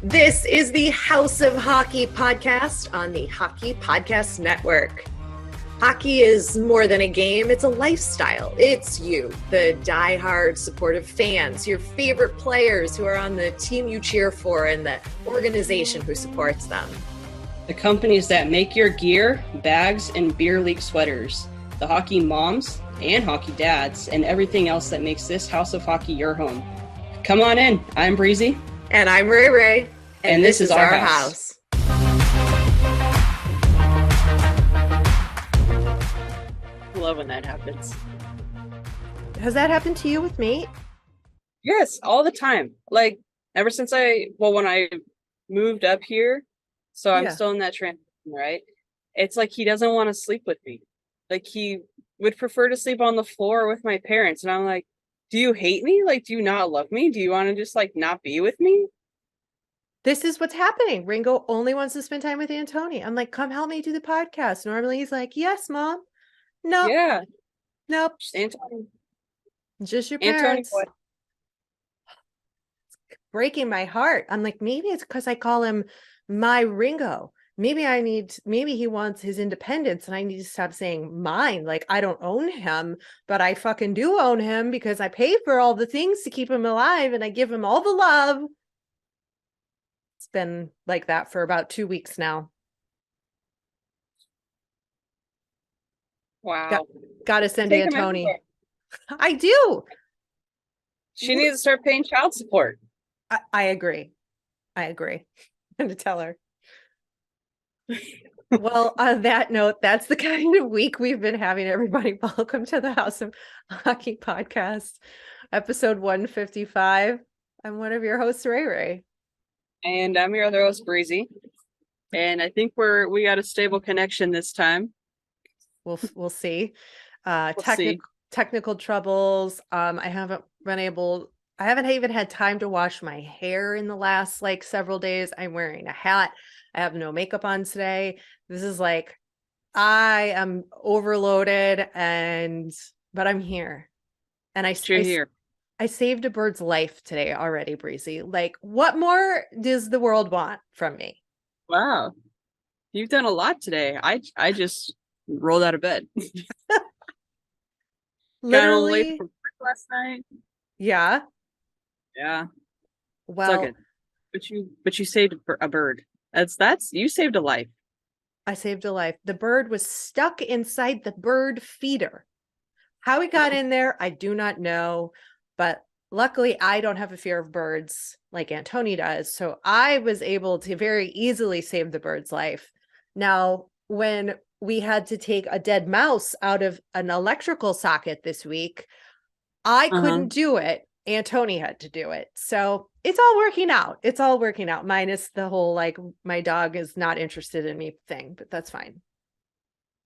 This is the House of Hockey podcast on the Hockey Podcast Network. Hockey is more than a game, it's a lifestyle. It's you, the diehard supportive fans, your favorite players who are on the team you cheer for, and the organization who supports them. The companies that make your gear, bags, and beer league sweaters. The hockey moms and hockey dads, and everything else that makes this House of Hockey your home. Come on in. I'm Breezy. And I'm Rae. And this is our house. I love when that happens. Has that happened to you with me? Yes, all the time. Like, ever since when I moved up here, so I'm still in that transition, right? It's like he doesn't want to sleep with me. Like, he would prefer to sleep on the floor with my parents. And I'm like, do you hate me? Like, do you not love me? Do you want to just, like, not be with me? This is what's happening. Ringo only wants to spend time with Antoni. I'm like, come help me do the podcast. Normally he's like, yes, Mom. Nope. Yeah. Nope. Just Antoni. Just your parents. Antoni, it's breaking my heart. I'm like, maybe it's because I call him my Ringo. Maybe he wants his independence and I need to stop saying mine. Like, I don't own him, but I fucking do own him because I pay for all the things to keep him alive and I give him all the love. It's been like that for about 2 weeks now. Wow. Got to send Antoni. I do. She needs to start paying child support. I agree. I'm going to tell her. Well, on that note, that's the kind of week we've been having, everybody. Welcome to the House of Hockey podcast, episode 155. I'm one of your hosts, Rae. And I'm your other host, Breezy. And I think we got a stable connection this time. We'll see. See. Technical troubles. I haven't even had time to wash my hair in the last several days. I'm wearing a hat. I have no makeup on today. This is like, I am overloaded but I'm here. And here. I saved a bird's life today already, Breezy. Like, what more does the world want from me? Wow. You've done a lot today. I just rolled out of bed. Literally. Got late from work last night. Yeah. Yeah. Well, but you saved a bird. You saved a life. I saved a life. The bird was stuck inside the bird feeder. How he got in there, I do not know. But luckily, I don't have a fear of birds like Antoni does. So I was able to very easily save the bird's life. Now, when we had to take a dead mouse out of an electrical socket this week, I couldn't do it. Antoni had to do it. So it's all working out. Minus the whole, my dog is not interested in me thing, but that's fine.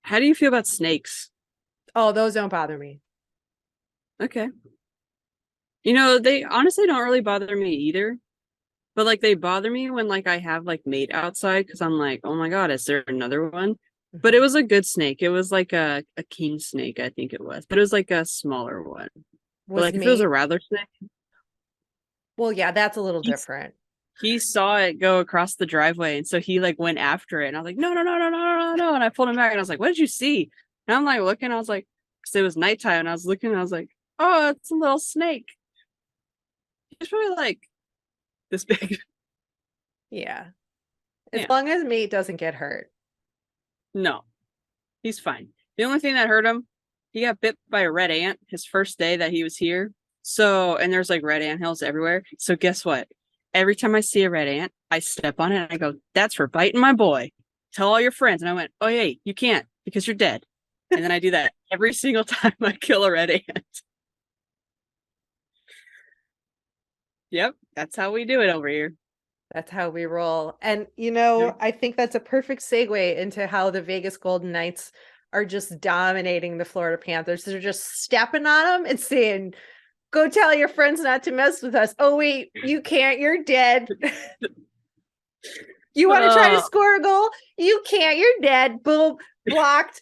How do you feel about snakes? Oh, those don't bother me. Okay. They honestly don't really bother me either. But they bother me when I have mate outside because I'm like, oh my God, is there another one? But it was a good snake. It was like a king snake, I think it was. But it was like a smaller one. But if it was a rattler snake. Well, yeah, that's a little different. He saw it go across the driveway, and so he went after it. And I was like, no. And I pulled him back and I was like, what did you see? And I'm looking, I was like, because it was nighttime, and I was looking, and I was like, oh, it's a little snake. He's probably this big. Yeah. As long as mate doesn't get hurt. No, he's fine. The only thing that hurt him, he got bit by a red ant his first day that he was here. So, and there's red ant hills everywhere. So guess what? Every time I see a red ant, I step on it and I go, that's for biting my boy. Tell all your friends. And I went, oh, yeah, you can't because you're dead. And then I do that every single time I kill a red ant. Yep, that's how we do it over here. That's how we roll. And, I think that's a perfect segue into how the Vegas Golden Knights are just dominating the Florida Panthers. They're just stepping on them and saying, go tell your friends not to mess with us. Oh, wait, you can't. You're dead. You want to try to score a goal? You can't. You're dead. Boom. Blocked.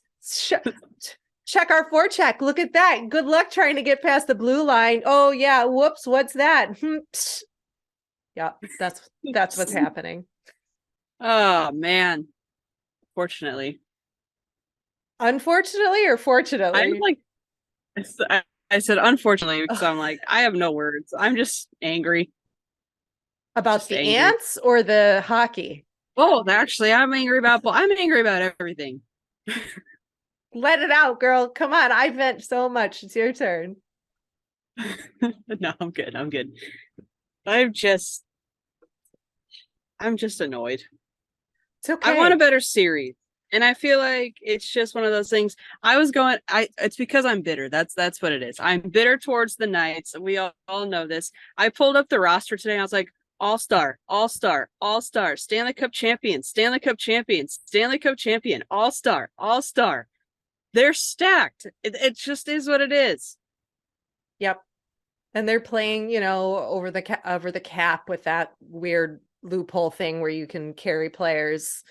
Check our forecheck. Look at that. Good luck trying to get past the blue line. Oh, yeah. Whoops. What's that? Yeah, that's what's happening. Oh man. Fortunately. Unfortunately or I'm fortunately? like I said unfortunately because I'm like, I have no words. I'm just angry. About Just the angry. ants or the hockey? Both, actually. I'm angry about I'm angry about everything. Let it out, girl. Come on. I vent so much. It's your turn. No, I'm good. I'm good. I'm just annoyed. It's I want a okay. better series. And I feel like it's just one of those things. It's because I'm bitter. That's what it is. I'm bitter towards the Knights. We all know this. I pulled up the roster today and I was like, All-Star, All-Star, All-Star, Stanley Cup champion, Stanley Cup champion, Stanley Cup champion, All-Star, All-Star. They're stacked. It just is what it is. Yep. And they're playing, over the cap with that weird loophole thing where you can carry players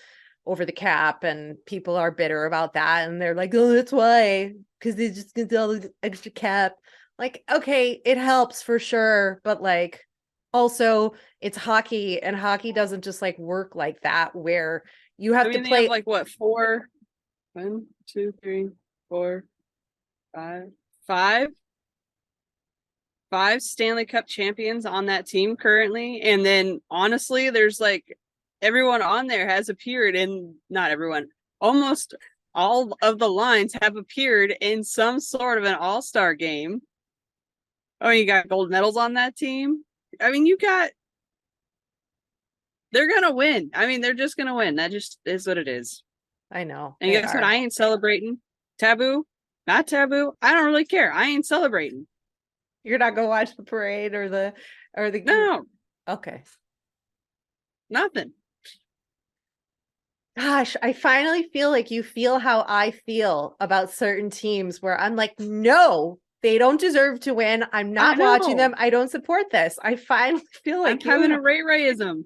over the cap, and people are bitter about that, and they're like, oh, that's why, because they just get all the extra cap. Like, okay, it helps for sure, but like, also it's hockey, and hockey doesn't just like work like that, where you have to They have play. like what, four, 1, 2, 3, 4, 5, 5 Stanley Cup champions on that team currently. And then honestly, there's like everyone on there has appeared in, not everyone, almost all of the lines have appeared in some sort of an all-star game. Oh, you got gold medals on that team. I mean, they're gonna win. I mean, they're just gonna win. That just is what it is. I know And they guess what? are. I ain't celebrating. Taboo, not taboo. I don't really care. I ain't celebrating. You're not gonna watch the parade or the No, okay. nothing. Gosh, I finally feel like you feel how I feel about certain teams, where I'm like, no, they don't deserve to win. I'm I not watching know. them. I don't support this. I finally feel I'm like having a Ray-Rayism.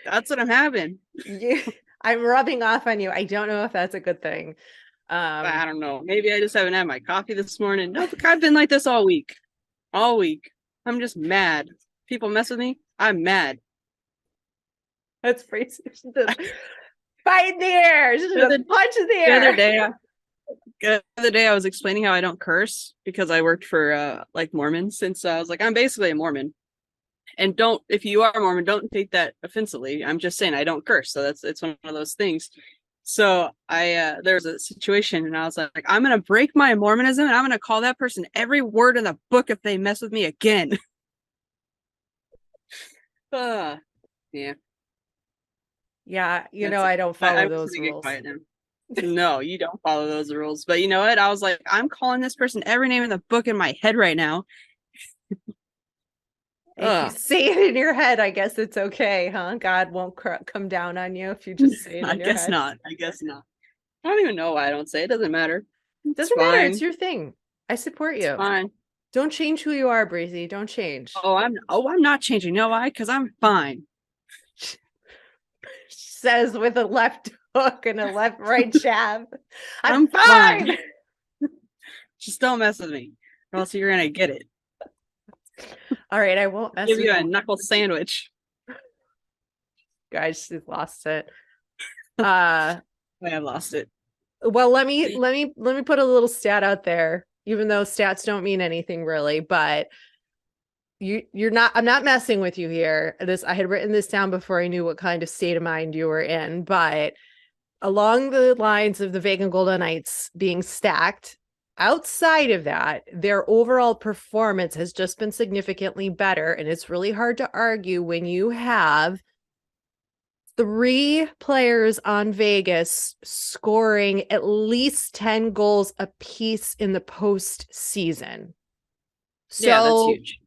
That's what I'm having. you I'm rubbing off on you. I don't know if that's a good thing. I don't know. Maybe I just haven't had my coffee this morning. No, I've been like this all week. All week. I'm just mad. People mess with me. I'm mad. That's crazy. Fight in the air. Just a punch in the air. The other day I was explaining how I don't curse because I worked for like Mormons, and so I was like, I'm basically a Mormon. And if you are a Mormon, don't take that offensively. I'm just saying I don't curse. So it's one of those things. So there was a situation and I was like, I'm gonna break my Mormonism and I'm gonna call that person every word in the book if they mess with me again. Yeah. Yeah, That's it. I don't follow I'm just those gonna get rules. quiet now. No, you don't follow those rules. But you know what? I was like, I'm calling this person every name in the book in my head right now. If you say it in your head, I guess it's okay, huh? God won't come down on you if you just say it I in your guess head. not. I guess not. I don't even know why I don't say it. Doesn't matter. It's Doesn't matter. It's fine. your thing. I support It's you. fine. Don't change who you are, Breezy. Don't change. I'm not changing. You know why? Because I'm fine. Says with a left hook and a left right jab. I'm I'm fine. fine. Just don't mess with me, or else you're gonna get it. All right, I won't mess Give with you a you. knuckle sandwich. Guys, she's lost it. I have lost it. Well, let me put a little stat out there, even though stats don't mean anything really, but you're not I'm not messing with you here. I had written this down before I knew what kind of state of mind you were in, but along the lines of the Vegas Golden Knights being stacked, outside of that, their overall performance has just been significantly better, and it's really hard to argue when you have 3 players on Vegas scoring at least 10 goals apiece in the postseason. Yeah, that's So huge.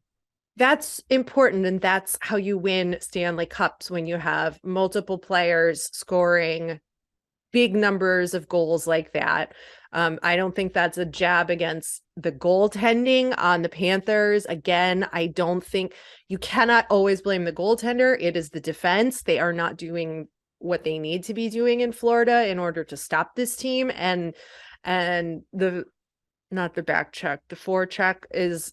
that's important, and that's how you win Stanley Cups, when you have multiple players scoring big numbers of goals like that. I don't think that's a jab against the goaltending on the Panthers. Again, I don't think you cannot always blame the goaltender. It is the defense. They are not doing what they need to be doing in Florida in order to stop this team. And the not the back check, the forecheck is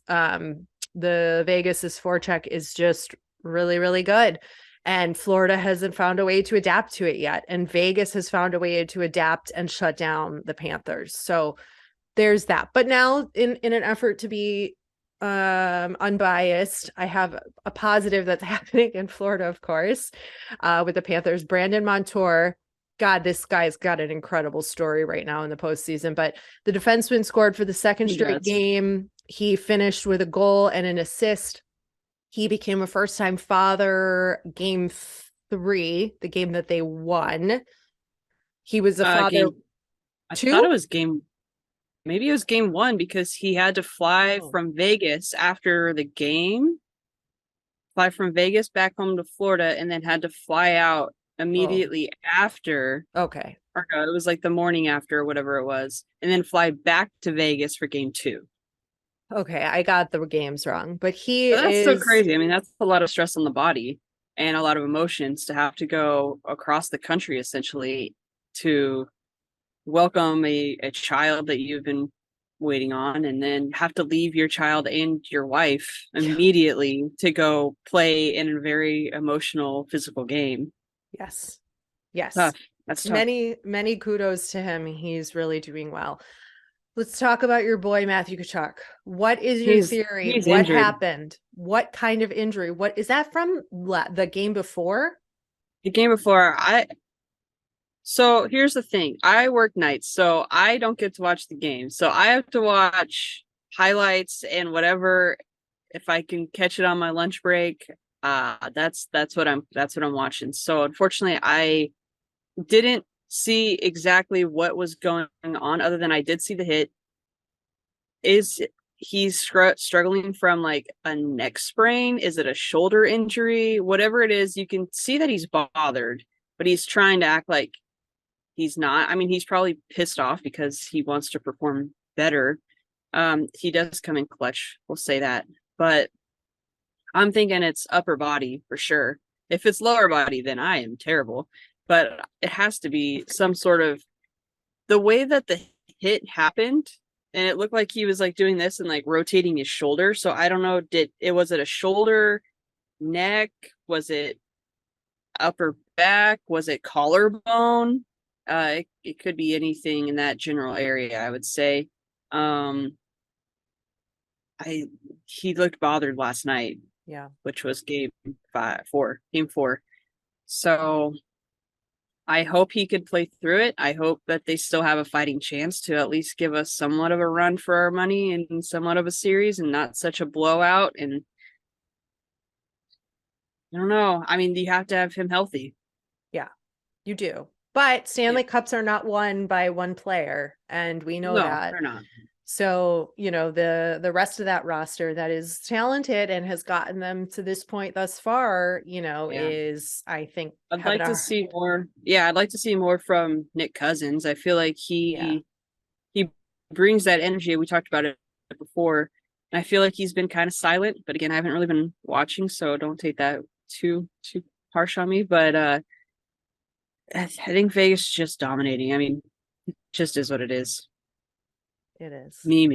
The Vegas's forecheck is just really, really good. And Florida hasn't found a way to adapt to it yet. And Vegas has found a way to adapt and shut down the Panthers. So there's that. But now in an effort to be unbiased, I have a positive that's happening in Florida, of course, with the Panthers. Brandon Montour, God, this guy's got an incredible story right now in the postseason. But the defenseman scored for the second straight game. He finished with a goal and an assist. He became a first-time father game 3, the game that they won. He was a father. I thought it was maybe it was game 1 because he had to fly from Vegas after the game, fly from Vegas back home to Florida, and then had to fly out immediately after. Okay. Or no, it was like the morning after, whatever it was, and then fly back to Vegas for game 2. Okay, I got the games wrong, but that's so crazy. I mean, that's a lot of stress on the body and a lot of emotions to have to go across the country essentially to welcome a child that you've been waiting on, and then have to leave your child and your wife immediately to go play in a very emotional physical game. Yes. Tough. That's tough. Many kudos to him. He's really doing well. Let's talk about your boy, Matthew Tkachuck. What is your theory? What injured. Happened? What kind of injury? What is that from the game before? The game before. So here's the thing. I work nights, so I don't get to watch the game. So I have to watch highlights and whatever if I can catch it on my lunch break. That's what I'm watching. So unfortunately, I didn't see exactly what was going on other than I did see the hit. Is he's struggling from like a neck sprain? Is it a shoulder injury? Whatever it is, you can see that he's bothered, but he's trying to act like he's not. I mean, he's probably pissed off because he wants to perform better. He does come in clutch, we'll say that, but I'm thinking it's upper body for sure. If it's lower body, then I am terrible. But it has to be some sort of the way that the hit happened, and it looked like he was like doing this and like rotating his shoulder. So I don't know, was it a shoulder, neck? Was it upper back? Was it collarbone? It could be anything in that general area, I would say. He looked bothered last night. Yeah. Which was game 4. So I hope he could play through it. I hope that they still have a fighting chance to at least give us somewhat of a run for our money and somewhat of a series and not such a blowout. And I don't know. I mean, you have to have him healthy. Yeah, you do. But Stanley Cups are not won by one player, and we know that. They're not. So, the rest of that roster that is talented and has gotten them to this point thus far, is, I think, I'd like to see more. Yeah, I'd like to see more from Nick Cousins. I feel like he brings that energy. We talked about it before. And I feel like he's been kind of silent, but again, I haven't really been watching, so don't take that too harsh on me. But I think Vegas is just dominating. I mean, it just is what it is. It is. Me.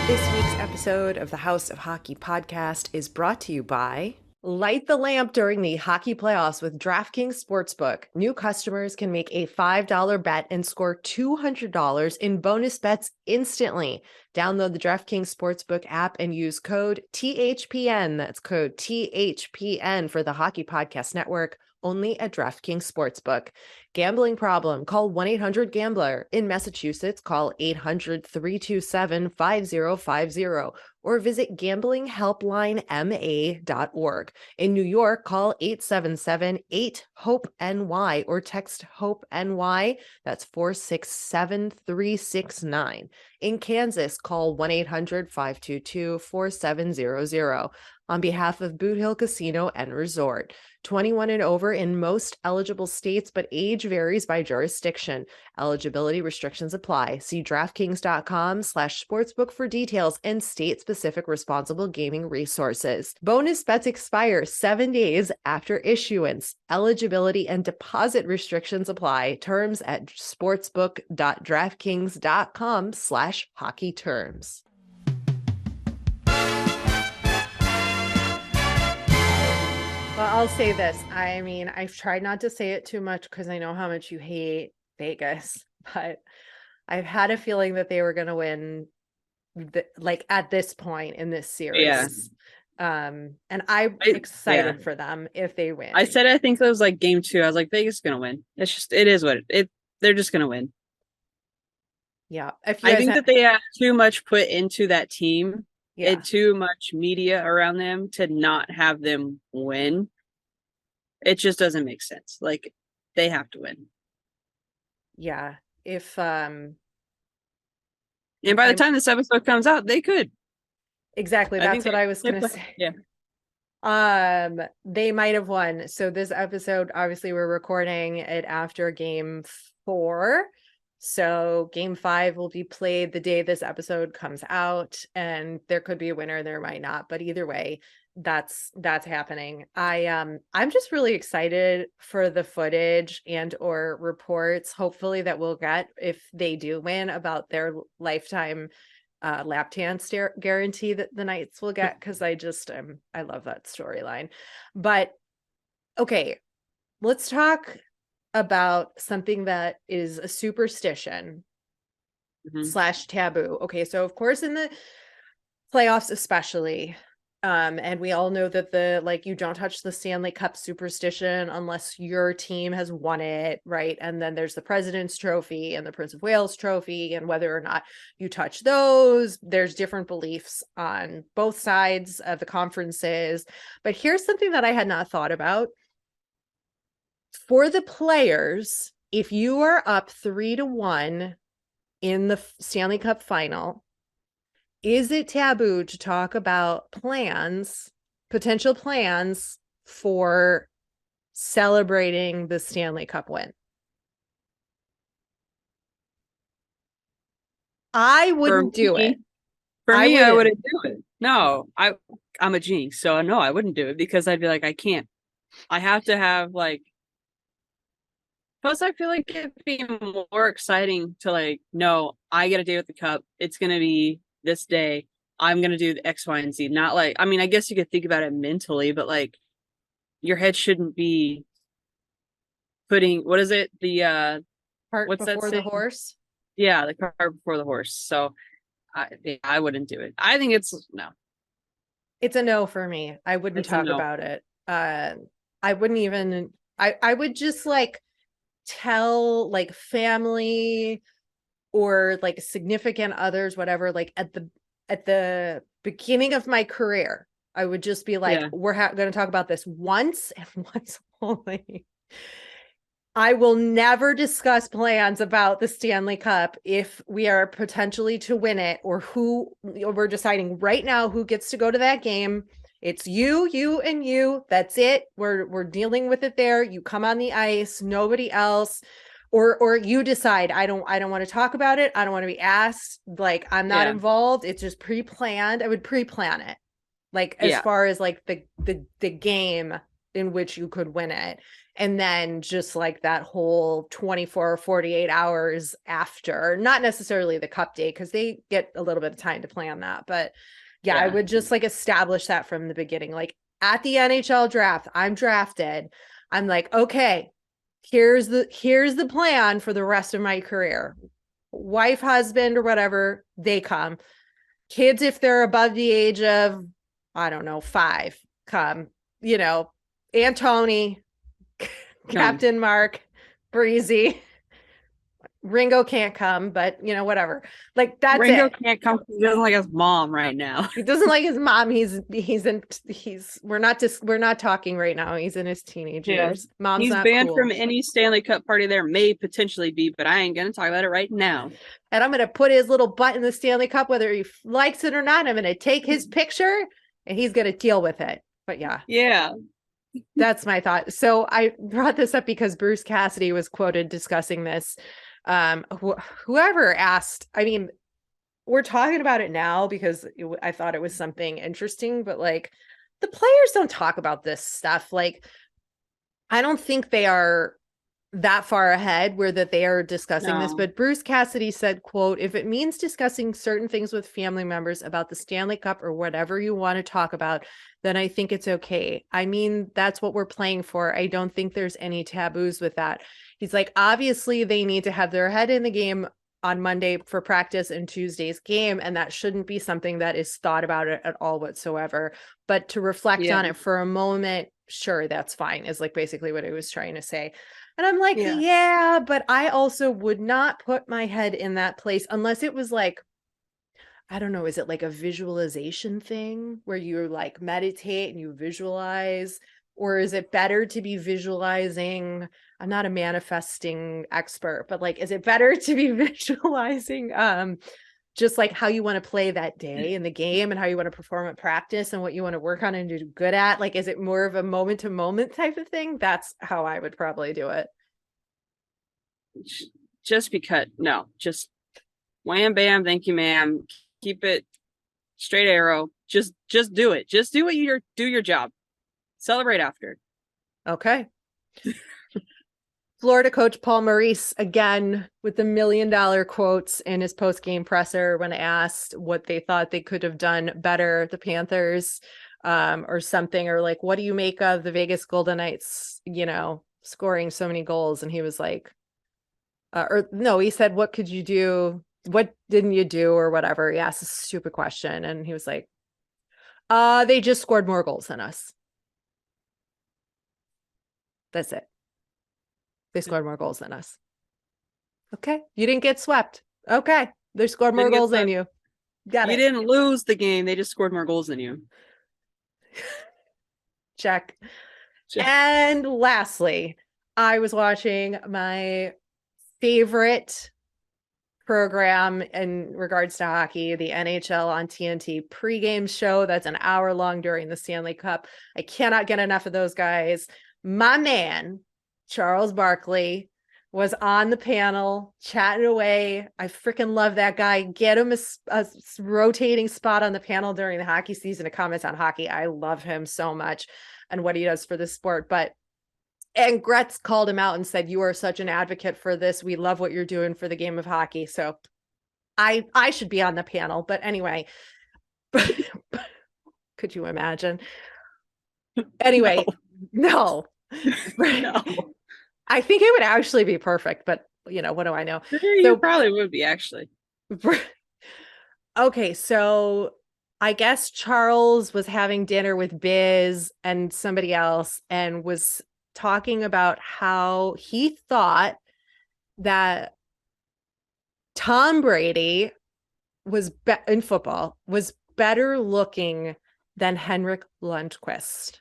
This week's episode of the House of Hockey podcast is brought to you by Light the lamp during the hockey playoffs with DraftKings Sportsbook. New customers can make a $5 bet and score $200 in bonus bets instantly. Download the DraftKings Sportsbook app and use code THPN. That's code THPN for the Hockey Podcast Network. Only at DraftKings Sportsbook. Gambling problem? Call 1-800-GAMBLER. In Massachusetts, call 800-327-5050 or visit gamblinghelplinema.org. In New York, call 877-8-HOPE-NY or text HOPE-NY. That's 467-369. In Kansas, call 1-800-522-4700. on behalf of Boot Hill Casino and Resort. 21 and over in most eligible states, but age varies by jurisdiction. Eligibility restrictions apply. See DraftKings.com/sportsbook for details and state-specific responsible gaming resources. Bonus bets expire 7 days after issuance. Eligibility and deposit restrictions apply. Terms at sportsbook.draftkings.com/hockey terms. Well, I'll say this. I mean, I've tried not to say it too much because I know how much you hate Vegas, but I've had a feeling that they were going to win, like at this point in this series. And I'm excited for them if they win. I said I think it was like game 2. I was like, Vegas is going to win. It is what they're just going to win. Yeah. I think that they have too much put into that team. Yeah. And too much media around them to not have them win. It just doesn't make sense. Like, they have to win. Yeah. If and by the time this episode comes out, they could. Exactly. That's what I was gonna say. Yeah. They might have won. So this episode, obviously, we're recording it after game 4. So game 5 will be played the day this episode comes out, and there could be a winner, there might not, but either way, that's happening. I'm just really excited for the footage and or reports, hopefully, that we'll get if they do win, about their lifetime lap dance guarantee that the Knights will get, because I love that storyline. But okay, let's talk about something that is a superstition / taboo. Okay, so of course in the playoffs especially, and we all know that you don't touch the Stanley Cup superstition unless your team has won it, right? And then there's the President's Trophy and the Prince of Wales Trophy, and whether or not you touch those, there's different beliefs on both sides of the conferences. But here's something that I had not thought about. For the players, if you are up 3-1 in the Stanley Cup Final, is it taboo to talk about potential plans for celebrating the Stanley Cup win? I wouldn't do it. For me, I wouldn't do it. No, I'm a jinx, so no, I wouldn't do it, because I'd be like, I can't. I have to have plus, I feel like it'd be more exciting to no, I get a day with the cup. It's going to be this day. I'm going to do the X, Y, and Z. Not I mean, I guess you could think about it mentally, but your head shouldn't be putting, what is it? The, cart before the horse? Yeah, the cart before the horse. So I wouldn't do it. I think no. It's a no for me. I wouldn't talk about it. I wouldn't even, I would just tell family or significant others, whatever, at the beginning of my career, I would just be we're going to talk about this once and once only. I will never discuss plans about the Stanley Cup if we are potentially to win it, or who we're deciding right now who gets to go to that game. It's you, and you. That's it. We're dealing with it there. You come on the ice, nobody else. Or you decide, I don't want to talk about it. I don't want to be asked. I'm not involved. It's just pre-planned. I would pre-plan it. As far as the game in which you could win it. And then just that whole 24 or 48 hours after, not necessarily the cup day, because they get a little bit of time to plan that. But yeah, I would just establish that from the beginning. At the NHL draft, I'm drafted. I'm okay, here's the plan for the rest of my career. Wife, husband, or whatever, they come. Kids, if they're above the age of, I don't know, 5, come. Antony, Captain Mark, Breezy. Ringo can't come, but whatever. That's Ringo it. can't come. He doesn't like his mom right now. He doesn't like his mom. We're not talking right now. He's in his teenage years. Mom's He's not banned cool. from any Stanley Cup party there may potentially be, but I ain't gonna talk about it right now. And I'm gonna put his little butt in the Stanley Cup, whether he likes it or not. I'm gonna take his picture and he's going to deal with it. But yeah, Yeah. that's my thought. So I brought this up because Bruce Cassidy was quoted discussing this. Whoever asked, I mean, we're talking about it now because I thought it was something interesting, but like the players don't talk about this stuff. Like, I don't think they are that far ahead where that they are discussing this, No. but Bruce Cassidy said, quote, if it means discussing certain things with family members about the Stanley Cup or whatever you want to talk about, then I think it's okay. I mean, that's what we're playing for. I don't think there's any taboos with that. He's like, obviously they need to have their head in the game on Monday for practice and Tuesday's game, and that shouldn't be something that is thought about it at all whatsoever. But to reflect on it for a moment, sure, that's fine, is like basically what I was trying to say. And I'm like, yeah, but I also would not put my head in that place unless it was like, I don't know, is it like a visualization thing where you like meditate and you visualize? Or is it better to be visualizing? I'm not a manifesting expert, but like, is it better to be visualizing just like how you want to play that day in the game and how you want to perform at practice and what you want to work on and do good at? Like, is it more of a moment to moment type of thing? That's how I would probably do it. Just because, no, just wham, bam, thank you, ma'am. Keep it straight arrow. Just do it. Just do what do your job. Celebrate after. Okay. Florida coach Paul Maurice, again, with the $1 million quotes in his post-game presser when asked what they thought they could have done better, the Panthers, or something, or like, what do you make of the Vegas Golden Knights, scoring so many goals? And he was like, he said, what could you do? What didn't you do or whatever? He asked a stupid question. And he was like, they just scored more goals than us. That's it. They scored more goals than us. Okay. You didn't get swept. Okay. They scored more goals than you. Got it. You didn't lose the game. They just scored more goals than you. Check. And lastly, I was watching my favorite program in regards to hockey, the NHL on TNT pregame show. That's an hour long during the Stanley Cup. I cannot get enough of those guys. My man, Charles Barkley, was on the panel chatting away. I freaking love that guy. Get him a rotating spot on the panel during the hockey season to comment on hockey. I love him so much and what he does for the sport. And Gretz called him out and said, you are such an advocate for this. We love what you're doing for the game of hockey. So I should be on the panel. But anyway, could you imagine? Anyway, no. I think it would actually be perfect, but what do I know? You probably would be, actually. Okay, so I guess Charles was having dinner with Biz and somebody else and was talking about how he thought that Tom Brady in football was better looking than Henrik Lundqvist.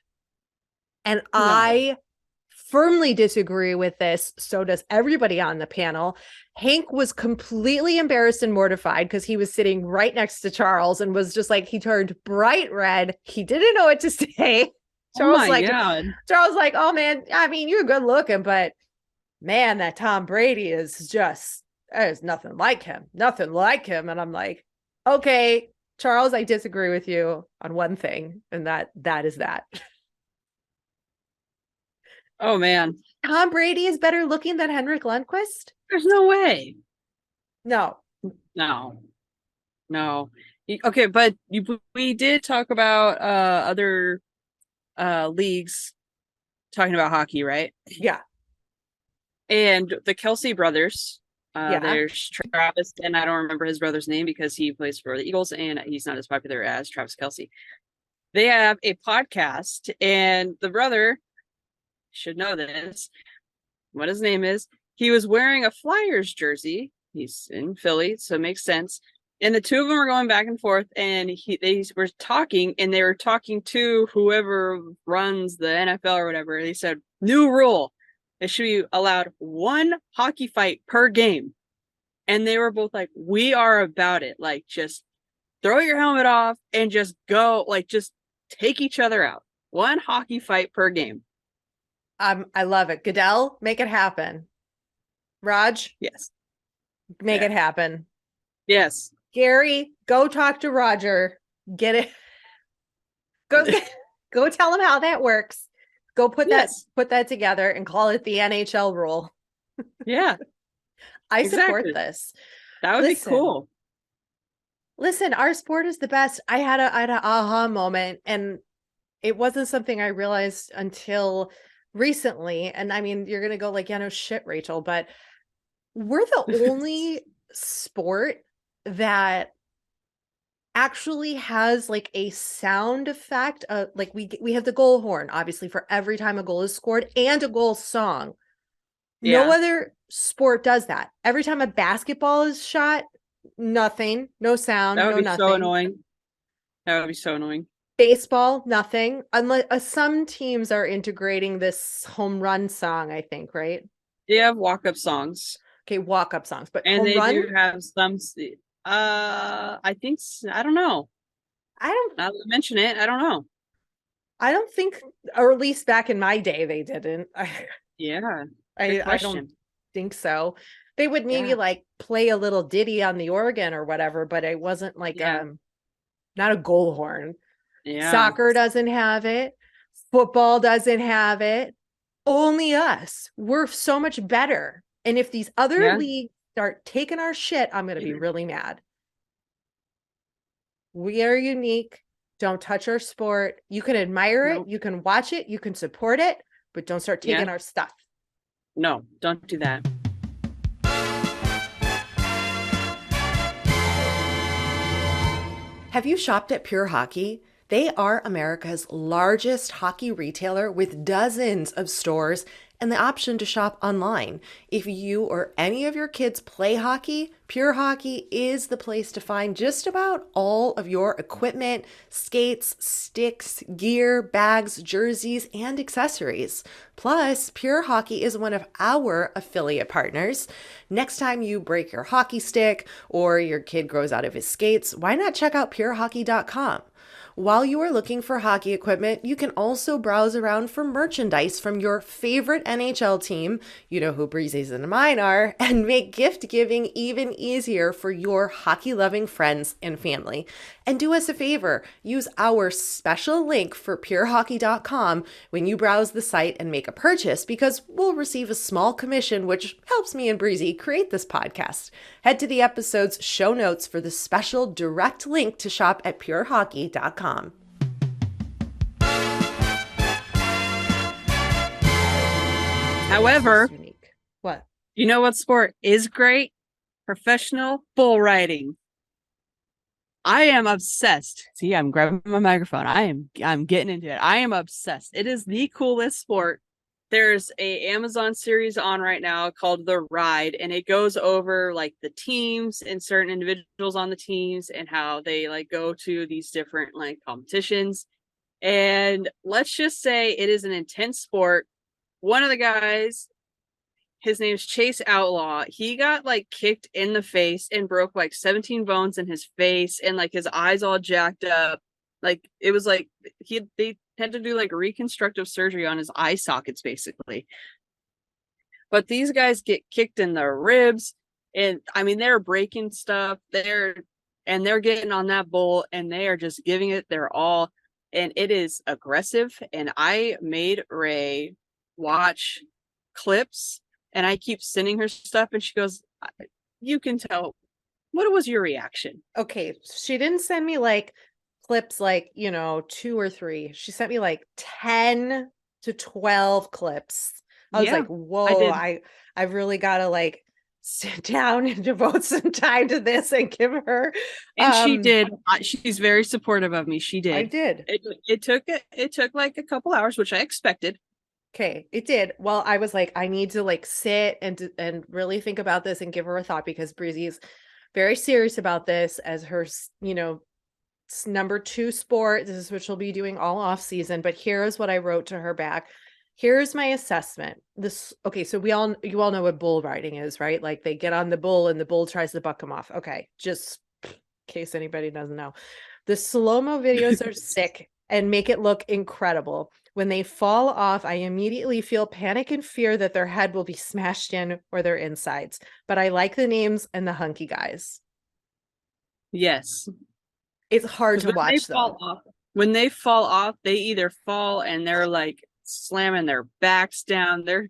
And no. I firmly disagree with this. So does everybody on the panel. Hank was completely embarrassed and mortified because he was sitting right next to Charles and was just like, he turned bright red. He didn't know what to say. Charles like, oh man, I mean, you're good looking, but man, that Tom Brady is just, there's nothing like him. And I'm like, okay, Charles, I disagree with you on one thing. And that is that. Oh man. Tom Brady is better looking than Henrik Lundqvist? There's no way. No. Okay, but we did talk about other leagues talking about hockey, right? Yeah. And the Kelsey brothers, there's Travis, and I don't remember his brother's name because he plays for the Eagles and he's not as popular as Travis Kelce. They have a podcast, and the brother should know this, what his name is. He was wearing a Flyers jersey. He's in Philly, so it makes sense. And the two of them were going back and forth, and they were talking, and they were talking to whoever runs the NFL or whatever. They said, new rule. It should be allowed one hockey fight per game. And they were both like, we are about it. Like, just throw your helmet off and just go. Like, just take each other out. One hockey fight per game. I love it. Goodell, make it happen. Raj, Yes. make it happen. Yes. Gary, go talk to Roger. Get it. Go tell him how that works. Go put that together and call it the NHL rule. Yeah. I support this. That would be cool. Listen, our sport is the best. I had an aha moment, and it wasn't something I realized until recently. And I mean, you're gonna go like, yeah, no shit, Rachel, but we're the only sport that actually has like a sound effect. Like we have the goal horn, obviously, for every time a goal is scored, and a goal song. Yeah. No other sport does that. Every time a basketball is shot, nothing, no sound, That would no be nothing. so annoying. That would be so annoying. Baseball, nothing. Unless some teams are integrating this home run song, I think, right? They have walk-up songs. Okay, walk-up songs, but and home they run? do have some. I think I don't know. I don't. Now that you mention it, I don't know. I don't think, or at least back in my day, they didn't. Yeah, I don't think so. They would maybe like play a little ditty on the organ or whatever, but it wasn't like not a goal horn. Yeah. Soccer doesn't have it. Football doesn't have it. Only us. We're so much better. And if these other leagues start taking our shit, I'm going to be really mad. We are unique. Don't touch our sport. You can admire it. You can watch it. You can support it, but don't start taking our stuff. No, don't do that. Have you shopped at Pure Hockey? They are America's largest hockey retailer with dozens of stores and the option to shop online. If you or any of your kids play hockey, Pure Hockey is the place to find just about all of your equipment, skates, sticks, gear, bags, jerseys, and accessories. Plus, Pure Hockey is one of our affiliate partners. Next time you break your hockey stick or your kid grows out of his skates, why not check out purehockey.com? While you are looking for hockey equipment, you can also browse around for merchandise from your favorite NHL team, you know who Breezy's and mine are, and make gift giving even easier for your hockey-loving friends and family. And do us a favor, use our special link for purehockey.com when you browse the site and make a purchase, because we'll receive a small commission, which helps me and Breezy create this podcast. Head to the episode's show notes for the special direct link to shop at purehockey.com. However, what? You know what sport is great? Professional bull riding. I am obsessed. See, I'm grabbing my microphone. I'm getting into it. I am obsessed. It is the coolest sport. There's a Amazon series on right now called The Ride, and it goes over like the teams and certain individuals on the teams and how they like go to these different like competitions. And let's just say it is an intense sport. One of the guys, his name's Chase Outlaw. He got like kicked in the face and broke like 17 bones in his face and like his eyes all jacked up. Like it was like they had to do like reconstructive surgery on his eye sockets basically. But these guys get kicked in the ribs, and I mean they're breaking stuff. They're getting on that bull and they are just giving it their all, and it is aggressive. And I made Rae watch clips, and I keep sending her stuff, and she goes, "You can tell." What was your reaction? Okay, she didn't send me like clips like, 2 or 3. She sent me like 10 to 12 clips. I was like, whoa, I've really got to like sit down and devote some time to this and give her. And she did. She's very supportive of me. She did. I did. It took like a couple hours, which I expected. Okay, it did. Well, I was like, I need to like sit and really think about this and give her a thought, because Breezy's very serious about this as her, number 2 sport. This is what she'll be doing all off season. But here's what I wrote to her back. Here's my assessment. Okay, so you all know what bull riding is, right? Like they get on the bull and the bull tries to buck them off. Okay, just in case anybody doesn't know. The slow-mo videos are sick. and make it look incredible. When they fall off, I immediately feel panic and fear that their head will be smashed in or their insides. But I like the names and the hunky guys. Yes. It's hard Because to watch though. when they fall off, they either fall and they're like slamming their backs down. They're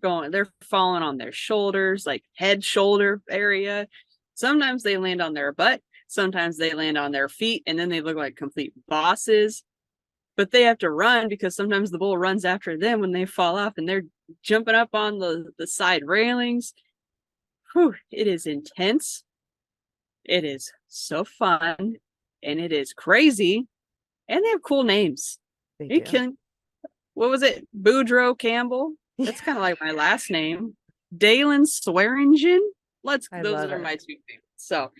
falling on their shoulders, like head shoulder area. Sometimes they land on their butt. Sometimes they land on their feet, and then they look like complete bosses. But they have to run because sometimes the bull runs after them when they fall off, and they're jumping up on the side railings. Whew, it is intense. It is so fun, and it is crazy, and they have cool names. They do. What was it? Boudreaux Campbell. That's kind of like my last name. Dalen Swearingen. Those are my two favorites. So,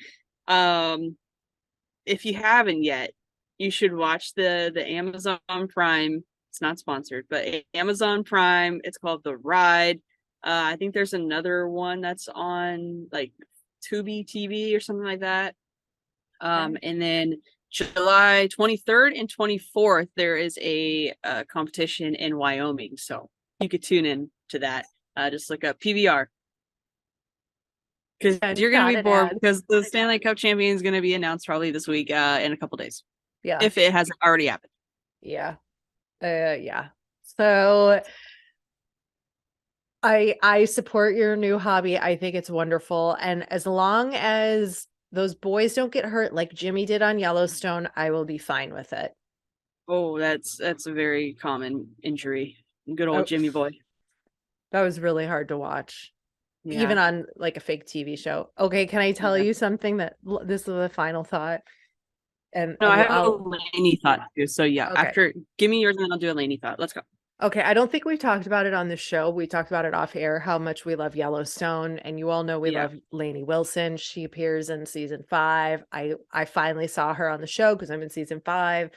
if you haven't yet, you should watch the Amazon Prime. It's not sponsored, but Amazon Prime. It's called The Ride. I think there's another one that's on like Tubi TV or something like that. And then July 23rd and 24th, there is a competition in Wyoming. So you could tune in to that. Just look up PBR. Because you're going to be bored because the Stanley Cup champion is going to be announced probably this week in a couple days. Yeah. If it hasn't already happened. Yeah. Yeah. So I support your new hobby. I think it's wonderful. And as long as those boys don't get hurt like Jimmy did on Yellowstone, I will be fine with it. Oh, that's a very common injury. Good old Jimmy boy. That was really hard to watch. Yeah. Even on like a fake TV show. Okay, can I tell you something that this is the final thought? And no, I have a Lainey thought too. So yeah, okay. Give me yours and then I'll do a Lainey thought. Let's go. Okay, I don't think we've talked about it on the show. We talked about it off air, how much we love Yellowstone, and you all know we love Lainey Wilson. She appears in season 5. I finally saw her on the show because I'm in season 5.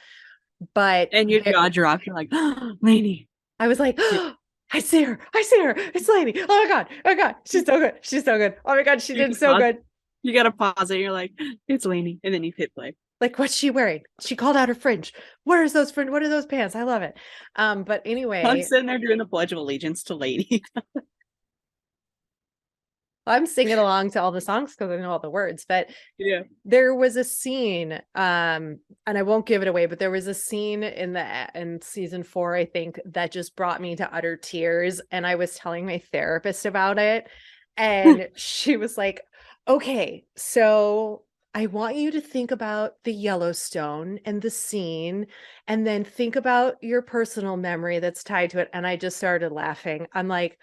And your jaw dropped. You're like, oh, Lainey. I was like, oh, I see her. It's Lainey. Oh my god, she's so good. Oh my god, she did so good. You gotta pause it. You're like, it's Lainey, and then you hit play. Like, what's she wearing? She called out her fringe. What are those pants? I love it. But anyway, I'm sitting there doing the Pledge of Allegiance to Lainey. I'm singing along to all the songs because I know all the words, but yeah, there was a scene, and I won't give it away, but there was a scene in season 4, I think, that just brought me to utter tears. And I was telling my therapist about it, and she was like, okay, so I want you to think about the Yellowstone and the scene, and then think about your personal memory that's tied to it. And I just started laughing. I'm like,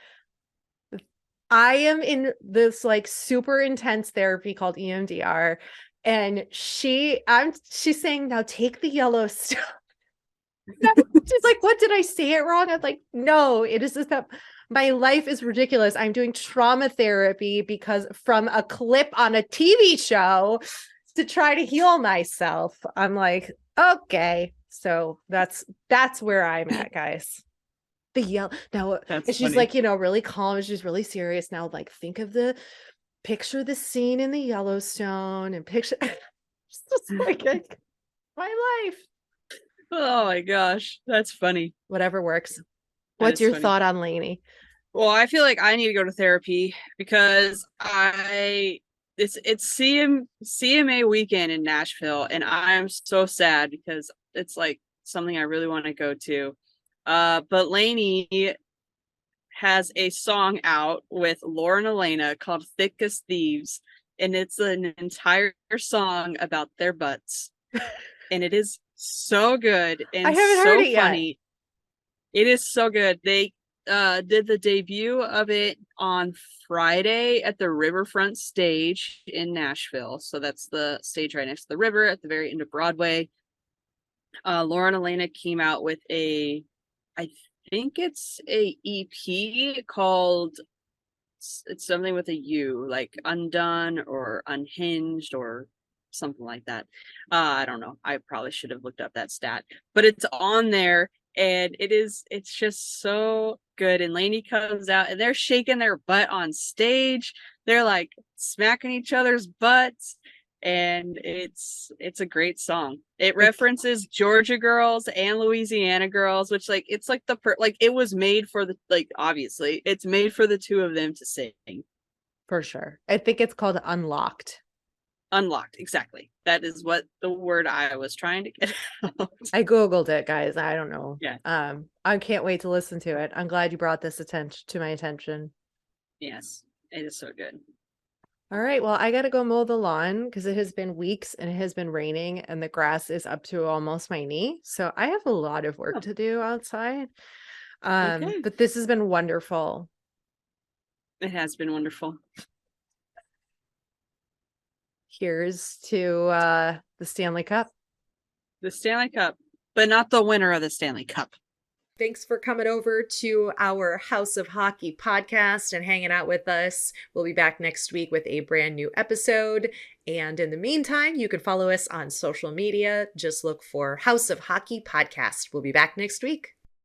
I am in this like super intense therapy called EMDR, and she's saying, now take the Yellowstone. She's like, what, did I say it wrong? I'm like, no, it is just that my life is ridiculous. I'm doing trauma therapy because from a clip on a TV show to try to heal myself. I'm like, okay, so that's where I'm at, guys. The yell now, and she's funny. Like, really calm, and she's really serious now. Like, picture the scene in the Yellowstone, and picture just like my life. Oh my gosh, that's funny. Whatever works. What's your thought on Lainey? Well, I feel like I need to go to therapy because it's CMA weekend in Nashville, and I'm so sad because it's like something I really want to go to. But Lainey has a song out with Lauren Elena called Thick as Thieves, and it's an entire song about their butts. And it is so good and I haven't heard it funny. Yet. It is so good. They did the debut of it on Friday at the Riverfront stage in Nashville. So that's the stage right next to the river at the very end of Broadway. Lauren Elena came out with I think it's a EP called, it's something with a U, like Undone or Unhinged or something like that. I don't know. I probably should have looked up that stat, but it's on there, and it's just so good. And Lainey comes out, and they're shaking their butt on stage. They're like smacking each other's butts. and it's a great song. It references Georgia girls and Louisiana girls, which like it's like like it was made for the like obviously it's made for the two of them to sing. For sure. I think it's called Unlocked. Unlocked, exactly. That is what the word I was trying to get out. I Googled it, guys. I don't know. Yeah. I can't wait to listen to it. I'm glad you brought this attention to my attention. Yes, it is so good. All right. Well, I got to go mow the lawn because it has been weeks and it has been raining and the grass is up to almost my knee. So I have a lot of work to do outside. Okay. But this has been wonderful. It has been wonderful. Here's to the Stanley Cup. The Stanley Cup, but not the winner of the Stanley Cup. Thanks for coming over to our House of Hockey podcast and hanging out with us. We'll be back next week with a brand new episode. And in the meantime, you can follow us on social media. Just look for House of Hockey podcast. We'll be back next week.